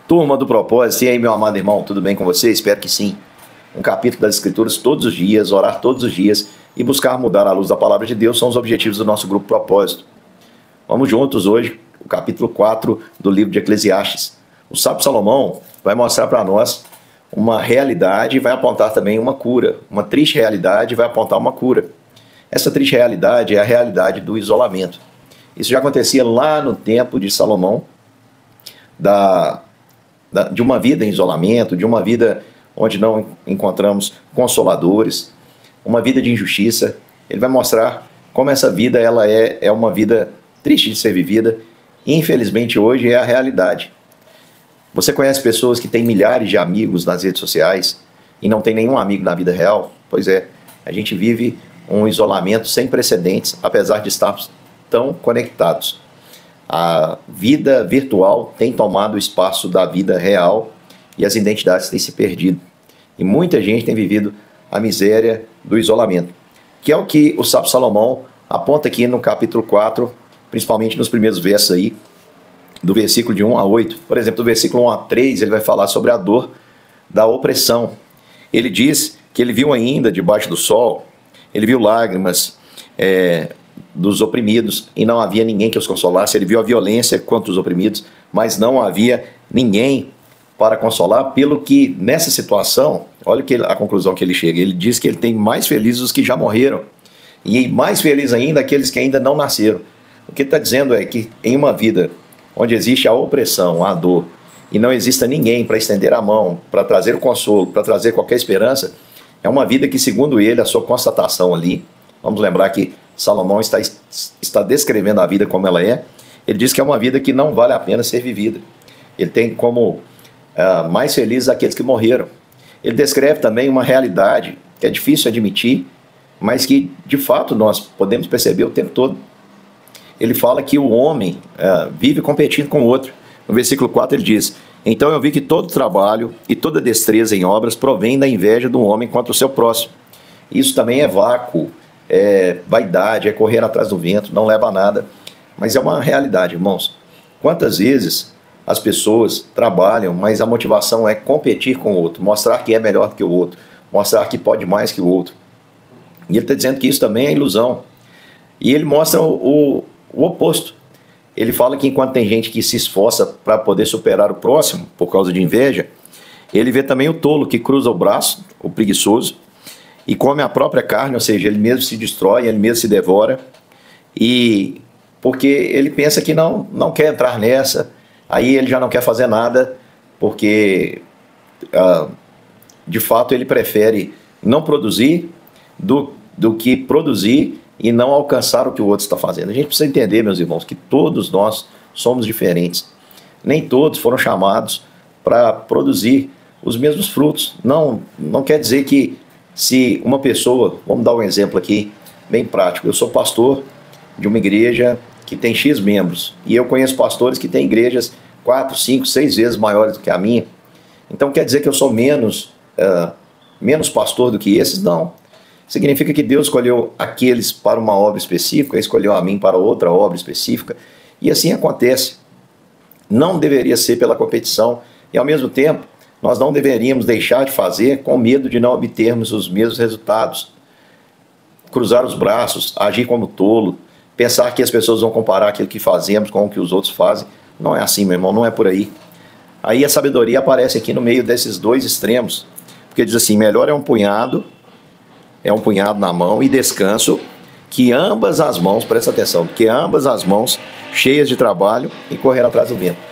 Turma do Propósito, e aí, meu amado irmão, tudo bem com você? Espero que sim. Um capítulo das Escrituras todos os dias, orar todos os dias e buscar mudar à luz da palavra de Deus são os objetivos do nosso grupo Propósito. Vamos juntos hoje, o capítulo 4 do livro de Eclesiastes. O sábio Salomão vai mostrar para nós uma realidade e vai apontar também uma cura. Uma triste realidade e vai apontar uma cura. Essa triste realidade é a realidade do isolamento. Isso já acontecia lá no tempo de Salomão, de uma vida em isolamento, de uma vida onde não encontramos consoladores, uma vida de injustiça. Ele vai mostrar como essa vida ela é uma vida triste de ser vivida. Infelizmente, hoje é a realidade. Você conhece pessoas que têm milhares de amigos nas redes sociais e não tem nenhum amigo na vida real? Pois é, a gente vive um isolamento sem precedentes, apesar de estarmos tão conectados. A vida virtual tem tomado o espaço da vida real e as identidades têm se perdido. E muita gente tem vivido a miséria do isolamento, que é o que o sábio Salomão aponta aqui no capítulo 4, principalmente nos primeiros versos aí, do versículo de 1 a 8. Por exemplo, do versículo 1 a 3, ele vai falar sobre a dor da opressão. Ele diz que ele viu ainda debaixo do sol, ele viu lágrimas dos oprimidos e não havia ninguém que os consolasse. Ele viu a violência contra os oprimidos, mas não havia ninguém para consolar, pelo que nessa situação, olha a conclusão que ele chega, ele diz que ele tem mais felizes os que já morreram e mais felizes ainda aqueles que ainda não nasceram. O que ele está dizendo é que em uma vida onde existe a opressão, a dor, e não exista ninguém para estender a mão, para trazer o consolo, para trazer qualquer esperança, é uma vida que, segundo ele, a sua constatação ali, vamos lembrar que Salomão está descrevendo a vida como ela é, ele diz que é uma vida que não vale a pena ser vivida. Ele tem como mais felizes aqueles que morreram. Ele descreve também uma realidade que é difícil admitir, mas que, de fato, nós podemos perceber o tempo todo. Ele fala que o homem vive competindo com o outro. No versículo 4 ele diz: então eu vi que todo trabalho e toda destreza em obras provém da inveja do homem contra o seu próximo. Isso também é vácuo, é vaidade, é correr atrás do vento, não leva a nada. Mas é uma realidade, irmãos. Quantas vezes as pessoas trabalham, mas a motivação é competir com o outro, mostrar que é melhor do que o outro, mostrar que pode mais que o outro. E ele está dizendo que isso também é ilusão. E ele mostra o oposto. Ele fala que enquanto tem gente que se esforça para poder superar o próximo por causa de inveja, ele vê também o tolo que cruza o braço, o preguiçoso, e come a própria carne, ou seja, ele mesmo se destrói, ele mesmo se devora, e porque ele pensa que não quer entrar nessa, aí ele já não quer fazer nada, porque de fato ele prefere não produzir do que produzir e não alcançar o que o outro está fazendo. A gente precisa entender, meus irmãos, que todos nós somos diferentes. Nem todos foram chamados para produzir os mesmos frutos. Não quer dizer que se uma pessoa, vamos dar um exemplo aqui, bem prático, eu sou pastor de uma igreja que tem X membros, e eu conheço pastores que têm igrejas 4, 5, 6 vezes maiores do que a minha. Então quer dizer que eu sou menos pastor do que esses? Não. Significa que Deus escolheu aqueles para uma obra específica, escolheu a mim para outra obra específica, e assim acontece. Não deveria ser pela competição, e ao mesmo tempo, nós não deveríamos deixar de fazer com medo de não obtermos os mesmos resultados. Cruzar os braços, agir como tolo, pensar que as pessoas vão comparar aquilo que fazemos com o que os outros fazem. Não é assim, meu irmão, não é por aí. Aí a sabedoria aparece aqui no meio desses dois extremos, porque diz assim: melhor é um punhado na mão e descanso, que ambas as mãos, presta atenção, que ambas as mãos cheias de trabalho e correr atrás do vento.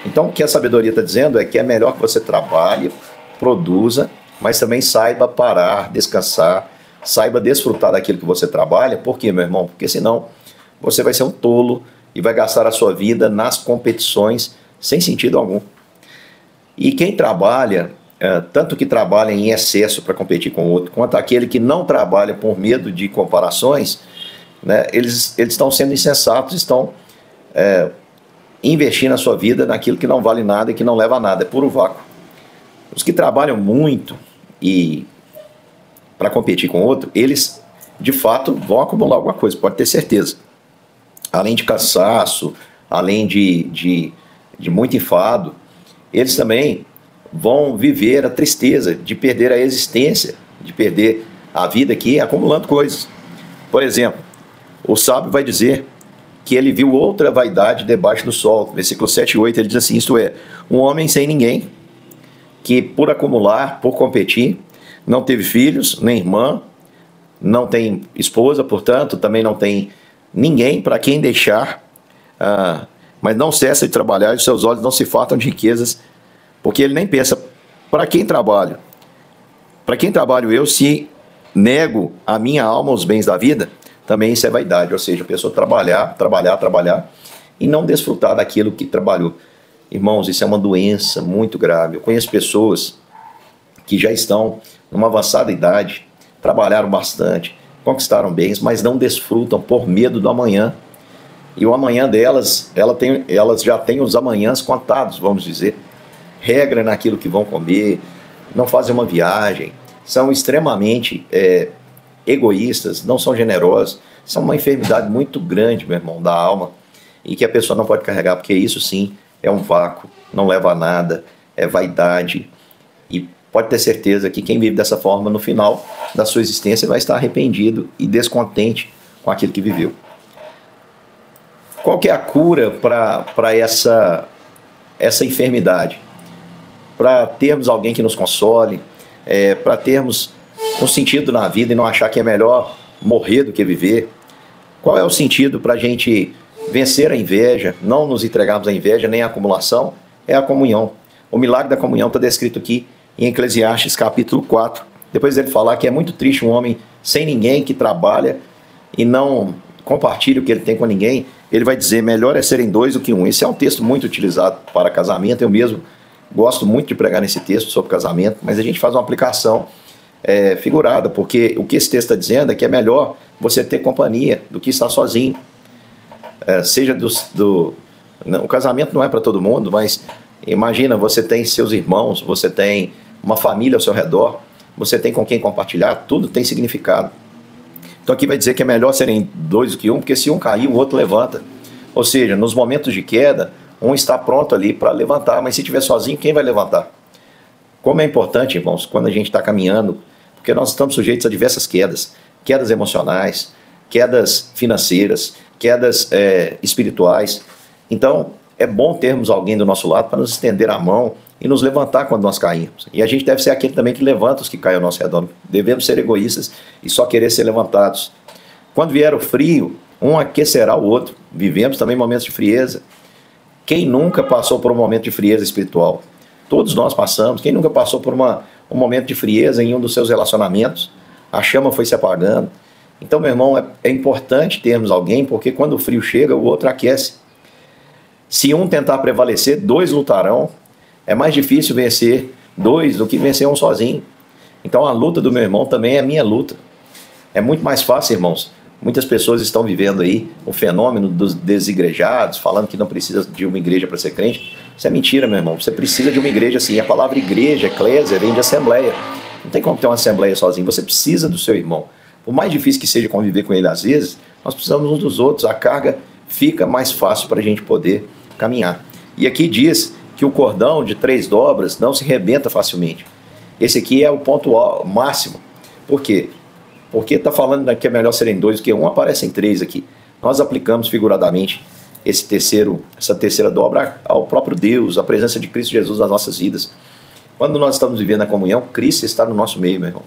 Então o que a sabedoria está dizendo é que é melhor que você trabalhe, produza, mas também saiba parar, descansar, saiba desfrutar daquilo que você trabalha. Por quê, meu irmão? Porque senão você vai ser um tolo e vai gastar a sua vida nas competições sem sentido algum. E quem trabalha, tanto que trabalha em excesso para competir com o outro, quanto aquele que não trabalha por medo de comparações, né, eles estão sendo insensatos, estão investindo a sua vida naquilo que não vale nada e que não leva a nada, é puro vácuo. Os que trabalham muito e para competir com o outro, eles de fato vão acumular alguma coisa, pode ter certeza. Além de cansaço, além de muito enfado, eles também vão viver a tristeza de perder a existência, de perder a vida aqui acumulando coisas. Por exemplo, o sábio vai dizer que ele viu outra vaidade debaixo do sol. Versículo 7 e 8, ele diz assim, isto é, um homem sem ninguém, que por acumular, por competir, não teve filhos, nem irmã, não tem esposa, portanto, também não tem ninguém para quem deixar, mas não cessa de trabalhar e os seus olhos não se fartam de riquezas, porque ele nem pensa, para quem trabalho? Para quem trabalho eu se nego a minha alma os bens da vida? Também isso é vaidade, ou seja, a pessoa trabalhar e não desfrutar daquilo que trabalhou. Irmãos, isso é uma doença muito grave. Eu conheço pessoas que já estão numa avançada idade, trabalharam bastante, conquistaram bens, mas não desfrutam por medo do amanhã. E o amanhã delas, elas já têm os amanhãs contados, vamos dizer. Regra naquilo que vão comer, não fazem uma viagem, são extremamente egoístas, não são generosos. Isso é uma enfermidade muito grande, meu irmão, da alma, e que a pessoa não pode carregar, porque isso sim é um vácuo, não leva a nada, é vaidade. E pode ter certeza que quem vive dessa forma, no final da sua existência, vai estar arrependido e descontente com aquilo que viveu. Qual que é a cura para essa enfermidade? Para termos alguém que nos console, para termos um sentido na vida e não achar que é melhor morrer do que viver. Qual é o sentido para a gente vencer a inveja, não nos entregarmos à inveja nem à acumulação? É a comunhão. O milagre da comunhão está descrito aqui em Eclesiastes capítulo 4. Depois ele falar que é muito triste um homem sem ninguém que trabalha e não compartilha o que ele tem com ninguém, ele vai dizer, melhor é serem dois do que um. Esse é um texto muito utilizado para casamento, eu mesmo gosto muito de pregar nesse texto sobre casamento, mas a gente faz uma aplicação figurada, porque o que esse texto está dizendo é que é melhor você ter companhia do que estar sozinho. O casamento não é para todo mundo, mas imagina, você tem seus irmãos, você tem uma família ao seu redor, você tem com quem compartilhar, tudo tem significado. Então aqui vai dizer que é melhor serem dois do que um, porque se um cair, o outro levanta. Ou seja, nos momentos de queda, um está pronto ali para levantar, mas se estiver sozinho, quem vai levantar? Como é importante, irmãos, quando a gente está caminhando, porque nós estamos sujeitos a diversas quedas, quedas emocionais, quedas financeiras, quedas espirituais. Então, é bom termos alguém do nosso lado para nos estender a mão e nos levantar quando nós caímos. E a gente deve ser aquele também que levanta os que caem ao nosso redor. Devemos ser egoístas e só querer ser levantados. Quando vier o frio, um aquecerá o outro. Vivemos também momentos de frieza. Quem nunca passou por um momento de frieza espiritual? Todos nós passamos. Quem nunca passou por um momento de frieza em um dos seus relacionamentos? A chama foi se apagando. Então, meu irmão, é importante termos alguém, porque quando o frio chega, o outro aquece. Se um tentar prevalecer, dois lutarão. É mais difícil vencer dois do que vencer um sozinho. Então, a luta do meu irmão também é a minha luta. É muito mais fácil, irmãos. Muitas pessoas estão vivendo aí o fenômeno dos desigrejados, falando que não precisa de uma igreja para ser crente. Isso é mentira, meu irmão. Você precisa de uma igreja, sim. A palavra igreja, eclésia, vem de assembleia. Não tem como ter uma assembleia sozinho. Você precisa do seu irmão. Por mais difícil que seja conviver com ele às vezes, nós precisamos uns dos outros. A carga fica mais fácil para a gente poder caminhar. E aqui diz que o cordão de 3 dobras não se rebenta facilmente. Esse aqui é o ponto máximo. Por quê? Porque está falando que é melhor serem 2 do que 1, aparecem 3 aqui. Nós aplicamos figuradamente essa terceira dobra ao próprio Deus, a presença de Cristo Jesus nas nossas vidas. Quando nós estamos vivendo a comunhão, Cristo está no nosso meio, meu irmão.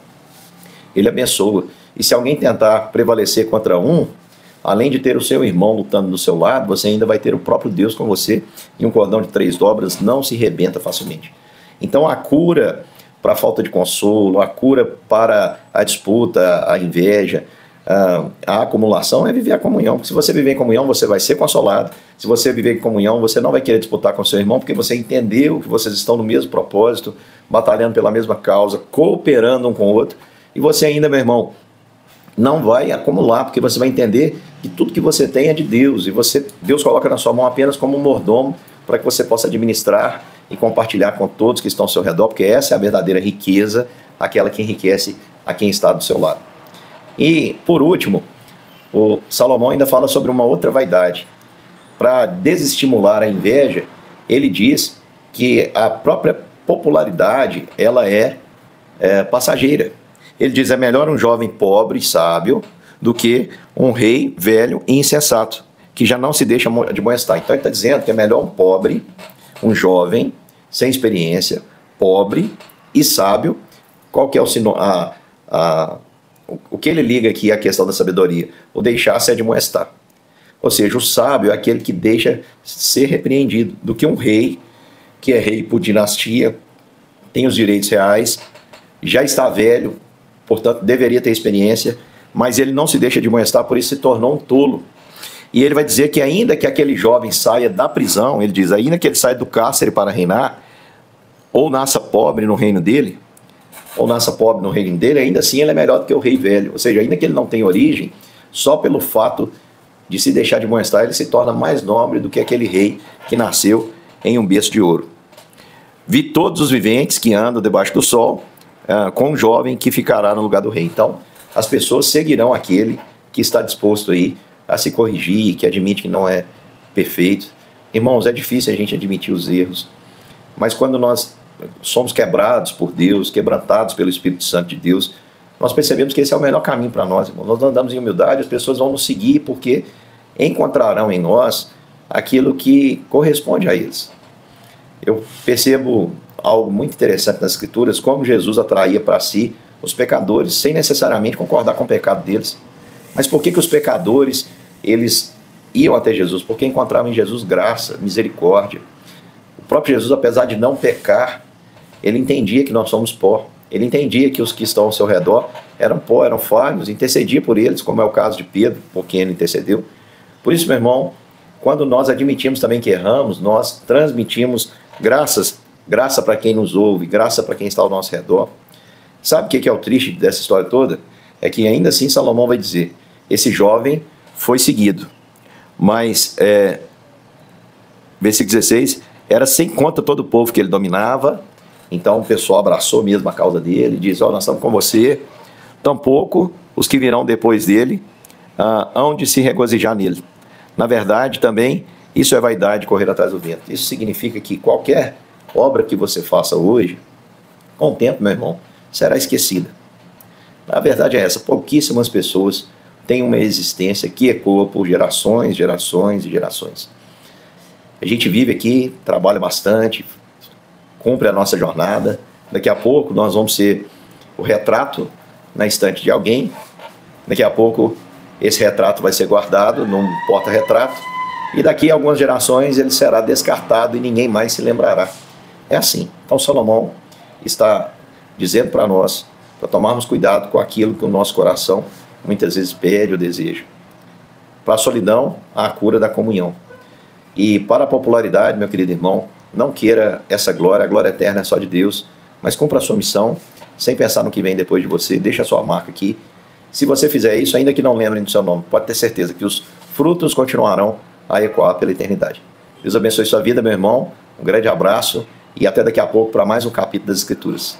Ele abençoa. E se alguém tentar prevalecer contra um, além de ter o seu irmão lutando do seu lado, você ainda vai ter o próprio Deus com você, e um cordão de 3 dobras não se rebenta facilmente. Então a cura para a falta de consolo, a cura para a disputa, a inveja, a acumulação é viver a comunhão. Porque se você viver em comunhão, você vai ser consolado. Se você viver em comunhão, você não vai querer disputar com seu irmão, porque você entendeu que vocês estão no mesmo propósito, batalhando pela mesma causa, cooperando um com o outro. E você ainda, meu irmão, não vai acumular, porque você vai entender que tudo que você tem é de Deus, e Deus coloca na sua mão apenas como um mordomo, para que você possa administrar e compartilhar com todos que estão ao seu redor, porque essa é a verdadeira riqueza, aquela que enriquece a quem está do seu lado. E, por último, o Salomão ainda fala sobre uma outra vaidade. Para desestimular a inveja, ele diz que a própria popularidade, ela é passageira. Ele diz, é melhor um jovem pobre e sábio do que um rei velho e insensato, que já não se deixa admoestar. Então ele está dizendo que é melhor um pobre, um jovem, sem experiência, pobre e sábio. Qual que é o que ele liga aqui à questão da sabedoria? O deixar-se admoestar. Ou seja, o sábio é aquele que deixa ser repreendido, do que um rei, que é rei por dinastia, tem os direitos reais, já está velho, portanto deveria ter experiência, mas ele não se deixa admoestar, por isso se tornou um tolo. E ele vai dizer que ainda que aquele jovem saia da prisão, ele diz, ainda que ele saia do cárcere para reinar, ou nasça pobre no reino dele, ainda assim ele é melhor do que o rei velho. Ou seja, ainda que ele não tenha origem, só pelo fato de se deixar de admoestar, ele se torna mais nobre do que aquele rei que nasceu em um berço de ouro. Vi todos os viventes que andam debaixo do sol, com um jovem que ficará no lugar do rei. Então, as pessoas seguirão aquele que está disposto aí a se corrigir, que admite que não é perfeito. Irmãos, é difícil a gente admitir os erros, mas quando nós somos quebrados por Deus, quebrantados pelo Espírito Santo de Deus, nós percebemos que esse é o melhor caminho para nós, irmãos. Nós andamos em humildade, as pessoas vão nos seguir porque encontrarão em nós aquilo que corresponde a eles. Eu percebo algo muito interessante nas Escrituras, como Jesus atraía para si os pecadores, sem necessariamente concordar com o pecado deles. Mas por que os pecadores, eles iam até Jesus? Porque encontravam em Jesus graça, misericórdia. O próprio Jesus, apesar de não pecar, ele entendia que nós somos pó. Ele entendia que os que estão ao seu redor eram pó, eram falhos, intercedia por eles, como é o caso de Pedro, por quem ele intercedeu. Por isso, meu irmão, quando nós admitimos também que erramos, nós transmitimos graça para quem nos ouve, graça para quem está ao nosso redor. Sabe o que é o triste dessa história toda? É que ainda assim Salomão vai dizer, esse jovem foi seguido, mas, versículo 16, era sem conta todo o povo que ele dominava, então o pessoal abraçou mesmo a causa dele, diz, nós estamos com você, tampouco os que virão depois dele hão de se regozijar nele. Na verdade, também, isso é vaidade, correr atrás do vento. Isso significa que qualquer obra que você faça hoje, com o tempo, meu irmão, será esquecida. A verdade é essa, pouquíssimas pessoas têm uma existência que ecoa por gerações, gerações e gerações. A gente vive aqui, trabalha bastante, cumpre a nossa jornada, daqui a pouco nós vamos ser o retrato na estante de alguém, daqui a pouco esse retrato vai ser guardado num porta-retrato, e daqui a algumas gerações ele será descartado e ninguém mais se lembrará. É assim. Então Salomão está dizendo para nós, para tomarmos cuidado com aquilo que o nosso coração muitas vezes pede ou deseja. Para a solidão, há a cura da comunhão. E para a popularidade, meu querido irmão, não queira essa glória, a glória eterna é só de Deus, mas cumpra a sua missão, sem pensar no que vem depois de você, deixa a sua marca aqui. Se você fizer isso, ainda que não lembrem do seu nome, pode ter certeza que os frutos continuarão a ecoar pela eternidade. Deus abençoe sua vida, meu irmão, um grande abraço e até daqui a pouco para mais um capítulo das Escrituras.